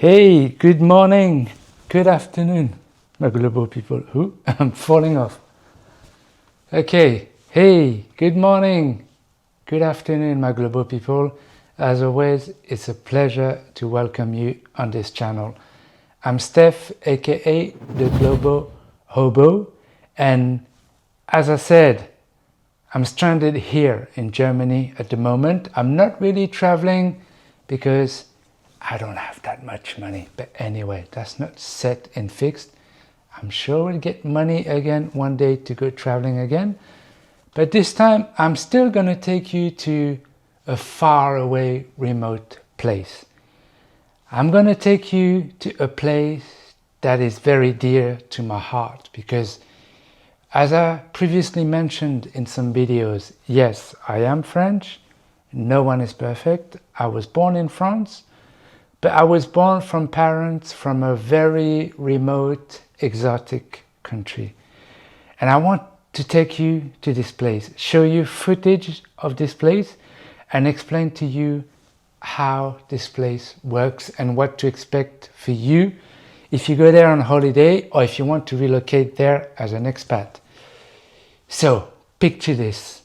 Hey, good morning, good afternoon, my global people. Who? I'm falling off. Okay, hey, good morning, good afternoon, my global people. As always, it's a pleasure to welcome you on this channel. I'm Steph, aka the Global Hobo, and as I said, I'm stranded here in Germany at the moment. I'm not really traveling because I don't have that much money, but anyway, that's not set and fixed. I'm sure we'll get money again one day to go traveling again. But this time, I'm still going to take you to a far away, remote place. I'm going to take you to a place that is very dear to my heart because, as I previously mentioned in some videos, yes, I am French. No one is perfect. I was born in France. But I was born from parents from a very remote, exotic country. And I want to take you to this place, show you footage of this place, and explain to you how this place works and what to expect for you if you go there on holiday or if you want to relocate there as an expat. So, picture this.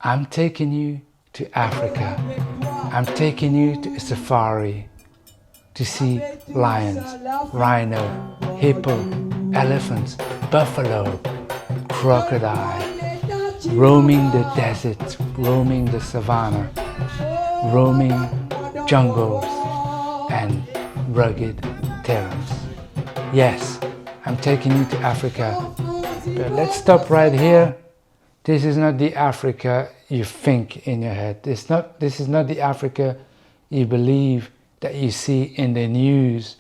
I'm taking you to Africa. I'm taking you to a safari, to see lions, rhino, hippo, elephants, buffalo, crocodile, roaming the desert, roaming the savannah, roaming jungles and rugged terrains. Yes, I'm taking you to Africa, but let's stop right here. This is not the Africa you think in your head. This is not the Africa you believe that you see in the news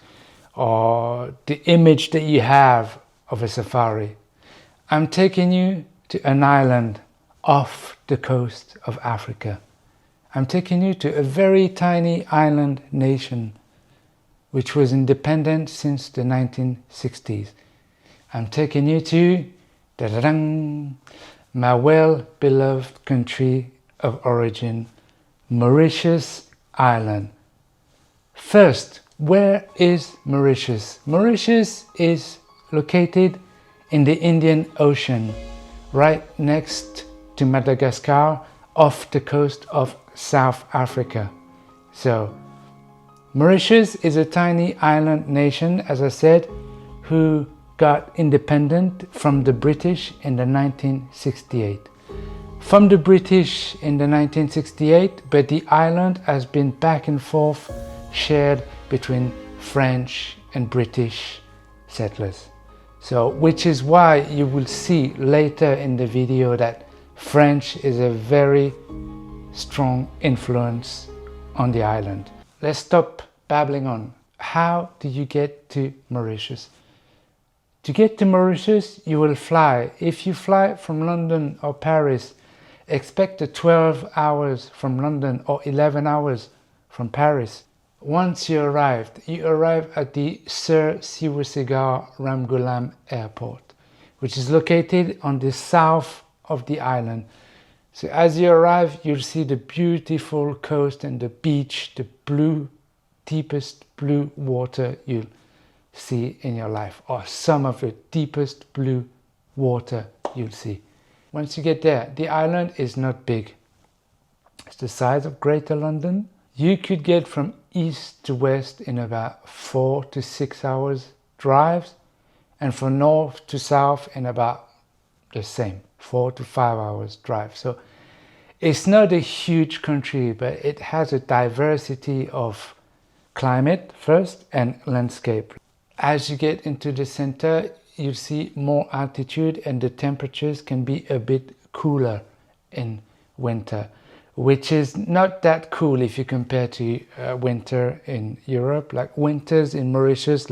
or the image that you have of a safari. I'm taking you to an island off the coast of Africa. I'm taking you to a very tiny island nation which was independent since the 1960s. I'm taking you to my well-beloved country of origin, Mauritius Island. First, where is Mauritius? Mauritius is located in the Indian Ocean, right next to Madagascar, off the coast of South Africa. So, Mauritius is a tiny island nation, as I said, who got independent from the British in the 1968. From the British in the 1968, but the island has been back and forth shared between French and British settlers. So, which is why you will see later in the video that French is a very strong influence on the island. Let's stop babbling on. How do you get to Mauritius? To get to Mauritius, you will fly. If you fly from London or Paris, expect 12 hours from London or 11 hours from Paris. Once you arrive at the Sir Siwasigar Ramgoolam Airport, which is located on the south of the island. So as you arrive, you'll see the beautiful coast and the beach, the deepest blue water you'll see in your life, or some of the deepest blue water you'll see. Once you get there, the island is not big. It's the size of Greater London. You could get from east to west in about 4 to 6 hours drives, and from north to south in about the same, 4 to 5 hours drive. So it's not a huge country, but it has a diversity of climate first and landscape. As you get into the center, you see more altitude and the temperatures can be a bit cooler in winter, which is not that cool if you compare to winter in Europe. Like winters in Mauritius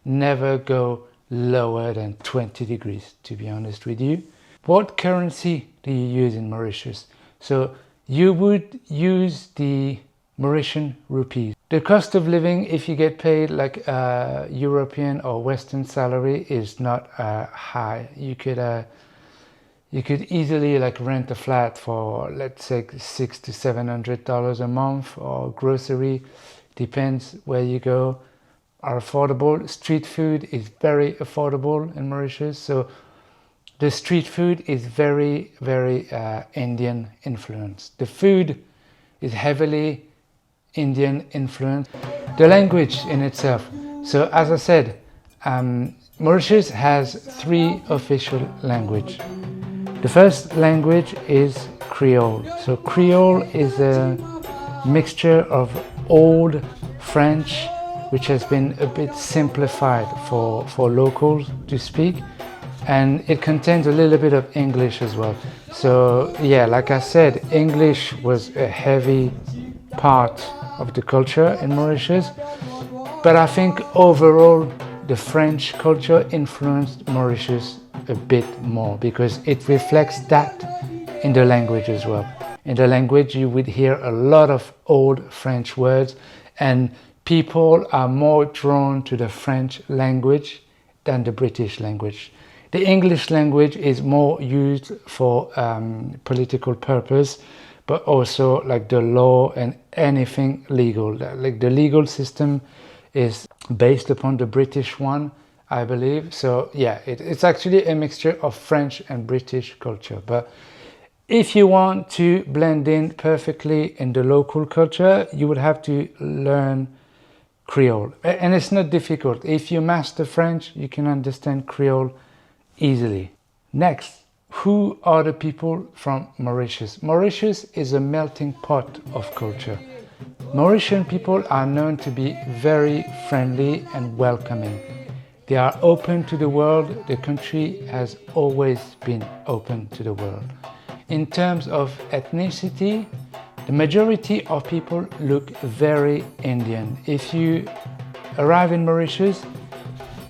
never go lower than 20 degrees, to be honest with you. What currency do you use in Mauritius? So you would use the Mauritian rupees. The cost of living, if you get paid like a European or Western salary, is not high. You could easily rent a flat for, let's say, $600 to $700 a month, or grocery, depends where you go. are affordable. Street food is very affordable in Mauritius. So the street food is very, very Indian influenced. The food is heavily Indian influenced. The language in itself. So as I said, Mauritius has 3 official languages. The first language is Creole. So Creole is a mixture of Old French, which has been a bit simplified for locals to speak, and it contains a little bit of English as well. So yeah, like I said, English was a heavy part of the culture in Mauritius, but I think overall the French culture influenced Mauritius a bit more because it reflects that in the language as well. In the language you would hear a lot of old French words, and people are more drawn to the French language than the British language. The English language is more used for political purpose, but also like the law and anything legal. Like the legal system is based upon the British one, I believe. So yeah, it's actually a mixture of French and British culture. But if you want to blend in perfectly in the local culture, you would have to learn Creole. And it's not difficult. If you master French, you can understand Creole easily. Next, who are the people from Mauritius? Mauritius is a melting pot of culture. Mauritian people are known to be very friendly and welcoming. They are open to the world. The country has always been open to the world. In terms of ethnicity, the majority of people look very Indian. If you arrive in Mauritius,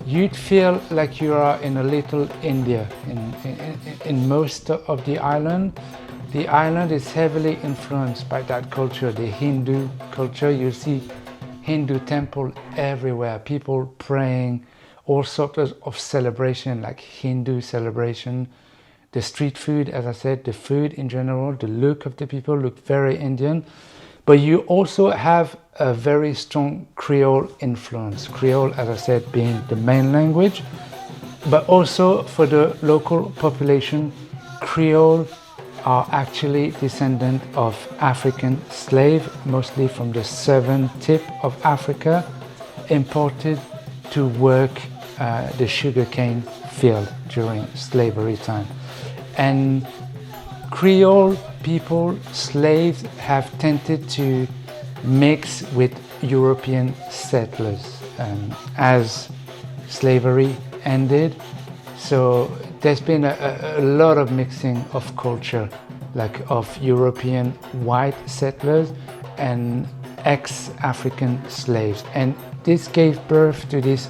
you'd feel like you are in a little India. In most of the island, the island is heavily influenced by that culture, the Hindu culture. You see Hindu temple everywhere, people praying, all sorts of celebration, like Hindu celebration. The street food, as I said, the food in general, the look of the people look very Indian. But you also have a very strong Creole influence. Creole, as I said, being the main language. But also for the local population, Creole are actually descendants of African slaves, mostly from the southern tip of Africa, imported to work the sugarcane field during slavery time. And Creole people, slaves, have tended to mix with European settlers as slavery ended. So there's been a lot of mixing of culture, like of European white settlers and ex-African slaves. And this gave birth to this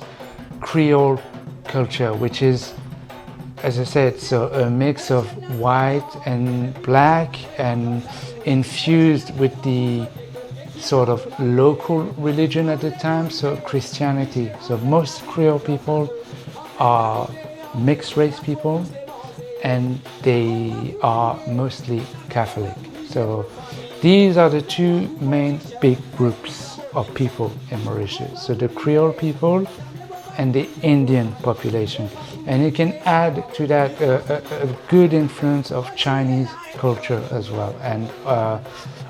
Creole culture, which is, as I said, so a mix of white and black and infused with the sort of local religion at the time, so Christianity. So most Creole people are mixed race people and they are mostly Catholic. So these are the 2 main big groups of people in Mauritius. So the Creole people and the Indian population. And you can add to that a good influence of Chinese culture as well, and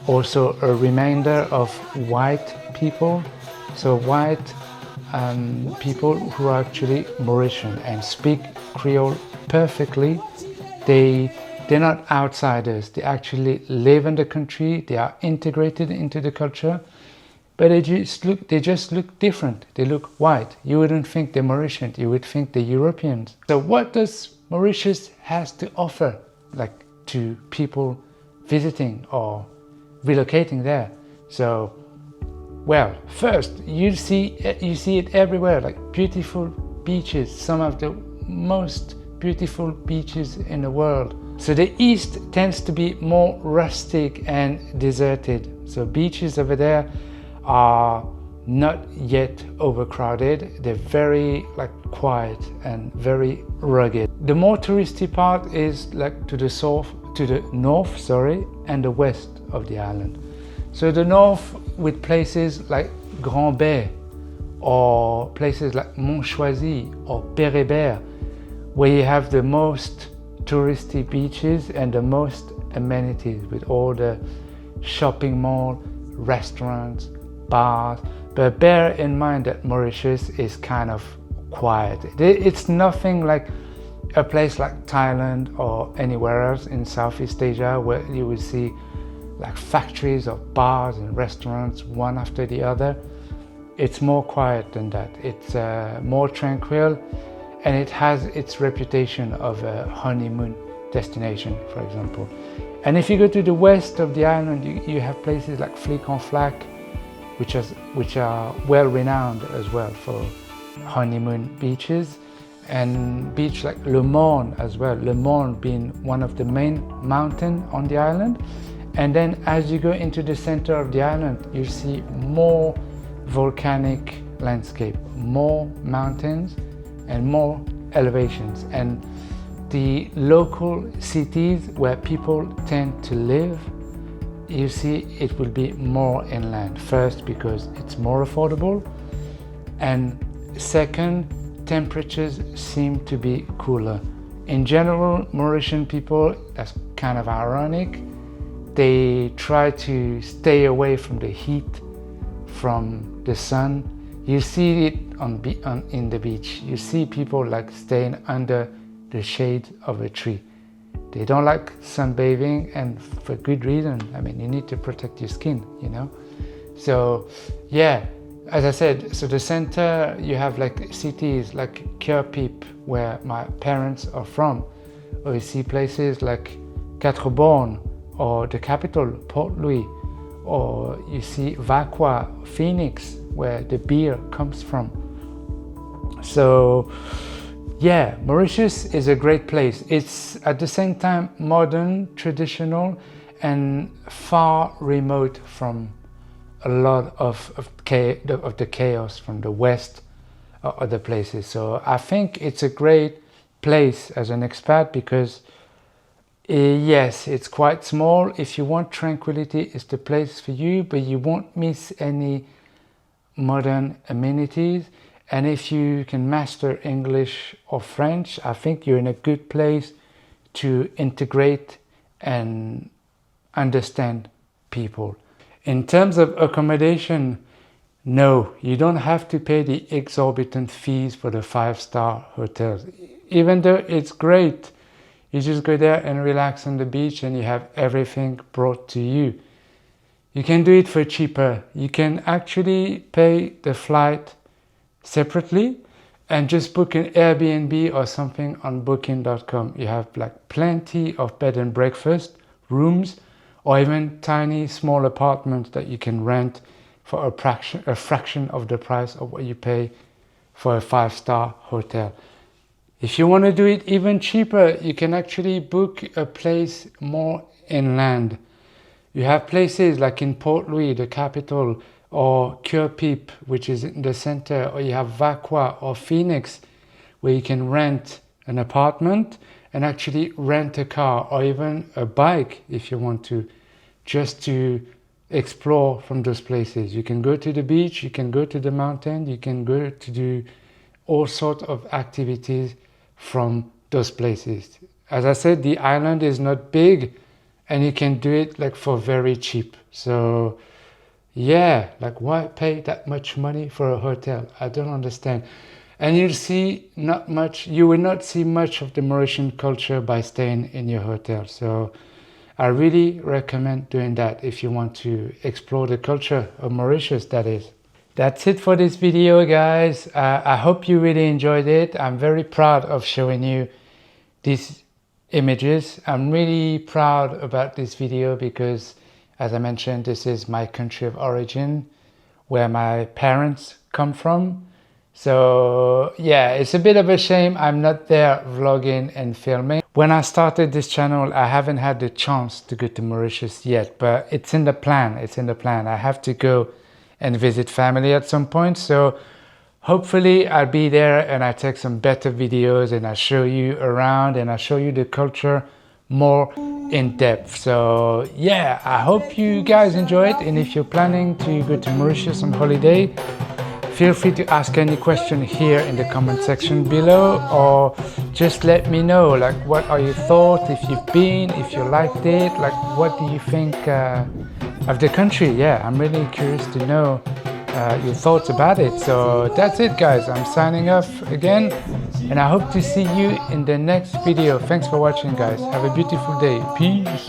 also a remainder of white people. So white people who are actually Mauritian and speak Creole perfectly. They're not outsiders. They actually live in the country. They are integrated into the culture. But they just look different. They look white. You wouldn't think they're Mauritian. You would think they're Europeans. So what does Mauritius has to offer, like to people visiting or relocating there? So, well, first you see it everywhere, like beautiful beaches, some of the most beautiful beaches in the world. So the east tends to be more rustic and deserted. So beaches over there are not yet overcrowded. They're very quiet and very rugged. The more touristy part is to the north, and the west of the island. So the north with places like Grand Bay or places like Montchoisy or Pérébert, where you have the most touristy beaches and the most amenities with all the shopping mall, restaurants, bars. But bear in mind that Mauritius is kind of quiet. It's nothing like a place like Thailand or anywhere else in Southeast Asia where you will see like factories of bars and restaurants one after the other. It's more quiet than that. It's more tranquil, and it has its reputation of a honeymoon destination, for example. And if you go to the west of the island, you have places like Flic-en-Flac, which are well renowned as well for honeymoon beaches, and beach like Le Morne as well. Le Morne being one of the main mountains on the island. And then as you go into the center of the island, you see more volcanic landscape, more mountains and more elevations. And the local cities where people tend to live, you see it will be more inland. First, because it's more affordable, and second, temperatures seem to be cooler. In general, Mauritian people, that's kind of ironic, they try to stay away from the heat, from the sun. You see it in the beach. You see people like staying under the shade of a tree. They don't like sunbathing, and for good reason. I mean, you need to protect your skin, you know? So yeah, as I said, so the center, you have like cities like Kirpip, where my parents are from, or you see places like Quatre Bornes, or the capital, Port Louis, or you see Vacqua, Phoenix, where the beer comes from. So yeah, Mauritius is a great place. It's at the same time modern, traditional, and far remote from a lot of the chaos from the west or other places. So I think it's a great place as an expat because yes, it's quite small. If you want tranquility, it's the place for you, but you won't miss any modern amenities. And if you can master English or French, I think you're in a good place to integrate and understand people. In terms of accommodation, no, you don't have to pay the exorbitant fees for the 5-star hotels. Even though it's great, you just go there and relax on the beach and you have everything brought to you. You can do it for cheaper. You can actually pay the flight separately and just book an Airbnb or something on booking.com. You have like plenty of bed and breakfast rooms, or even tiny small apartments that you can rent for a fraction of the price of what you pay for a 5-star hotel. If you want to do it even cheaper, you can actually book a place more inland. You have places like in Port Louis, the capital, or Kirpip, which is in the center, or you have Vacqua or Phoenix, where you can rent an apartment and actually rent a car or even a bike if you want to, just to explore from those places. You can go to the beach, you can go to the mountain, you can go to do all sorts of activities from those places. As I said, the island is not big and you can do it like for very cheap. So yeah, like why pay that much money for a hotel? I don't understand. And you'll see you will not see much of the Mauritian culture by staying in your hotel. So I really recommend doing that if you want to explore the culture of Mauritius, that is. That's it for this video, guys. I hope you really enjoyed it. I'm very proud of showing you these images. I'm really proud about this video because, as I mentioned, this is my country of origin, where my parents come from. So yeah, it's a bit of a shame I'm not there vlogging and filming. When I started this channel, I haven't had the chance to go to Mauritius yet, but it's in the plan. It's in the plan. I have to go and visit family at some point. So hopefully I'll be there and I take some better videos and I show you around and I show you the culture more in depth. So yeah, I hope you guys enjoy it. And if you're planning to go to Mauritius on holiday, feel free to ask any question here in the comment section below, or just let me know, like, what are your thoughts, if you've been, if you liked it, like, what do you think of the country? Yeah, I'm really curious to know your thoughts about it. So that's it, guys. I'm signing off again, and I hope to see you in the next video. Thanks for watching, guys. Have a beautiful day. Peace.